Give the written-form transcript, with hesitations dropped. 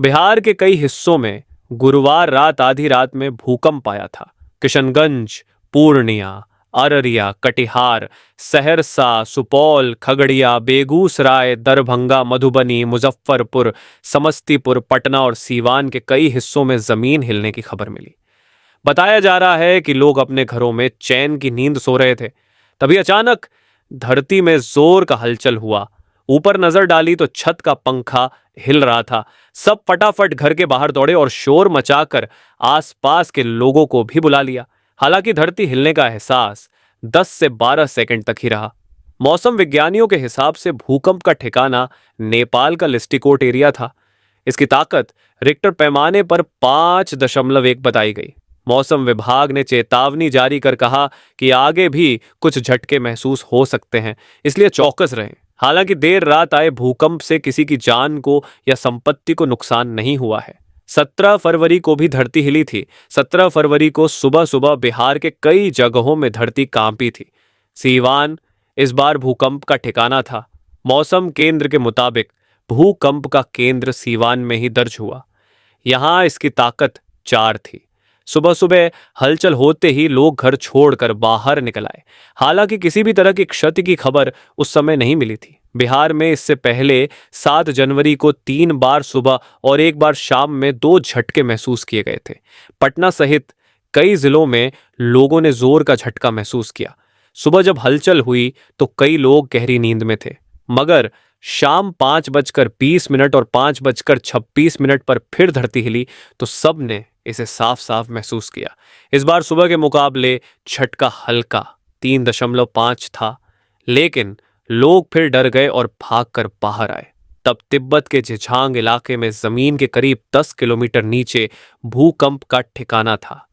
बिहार के कई हिस्सों में गुरुवार रात आधी रात में भूकंप आया था। किशनगंज, पूर्णिया, अररिया, कटिहार, सहरसा, सुपौल, खगड़िया, बेगूसराय, दरभंगा, मधुबनी, मुजफ्फरपुर, समस्तीपुर, पटना और सीवान के कई हिस्सों में जमीन हिलने की खबर मिली। बताया जा रहा है कि लोग अपने घरों में चैन की नींद सो रहे थे। तभी अचानक धरती में जोर का हलचल हुआ। ऊपर नजर डाली तो छत का पंखा हिल रहा था। सब फटाफट घर के बाहर दौड़े और शोर मचाकर आसपास के लोगों को भी बुला लिया। हालांकि धरती हिलने का एहसास 10 से 12 सेकंड तक ही रहा। मौसम विज्ञानियों के हिसाब से भूकंप का ठिकाना नेपाल का लिस्टिकोट एरिया था। इसकी ताकत रिक्टर पैमाने पर 5.1 बताई गई। मौसम विभाग ने चेतावनी जारी कर कहा कि आगे भी कुछ झटके महसूस हो सकते हैं, इसलिए चौकस रहें। हालांकि देर रात आए भूकंप से किसी की जान को या संपत्ति को नुकसान नहीं हुआ है। 17 फरवरी को भी धरती हिली थी। 17 फरवरी को सुबह सुबह बिहार के कई जगहों में धरती कांपी थी। सीवान इस बार भूकंप का ठिकाना था। मौसम केंद्र के मुताबिक भूकंप का केंद्र सीवान में ही दर्ज हुआ। यहां इसकी ताकत 4 थी। सुबह सुबह हलचल होते ही लोग घर छोड़कर बाहर निकल आए। हालांकि किसी भी तरह की क्षति की खबर उस समय नहीं मिली थी। बिहार में इससे पहले 7 जनवरी को 3 बार सुबह और 1 बार शाम में 2 झटके महसूस किए गए थे। पटना सहित कई जिलों में लोगों ने जोर का झटका महसूस किया। सुबह जब हलचल हुई तो कई लोग गहरी नींद में थे, मगर शाम 5:20 और 5:26 पर फिर धरती हिली तो सब ने इसे साफ साफ महसूस किया। इस बार सुबह के मुकाबले झटका हल्का 3.5 था, लेकिन लोग फिर डर गए और भागकर बाहर आए। तब तिब्बत के झिझांग इलाके में जमीन के करीब 10 किलोमीटर नीचे भूकंप का ठिकाना था।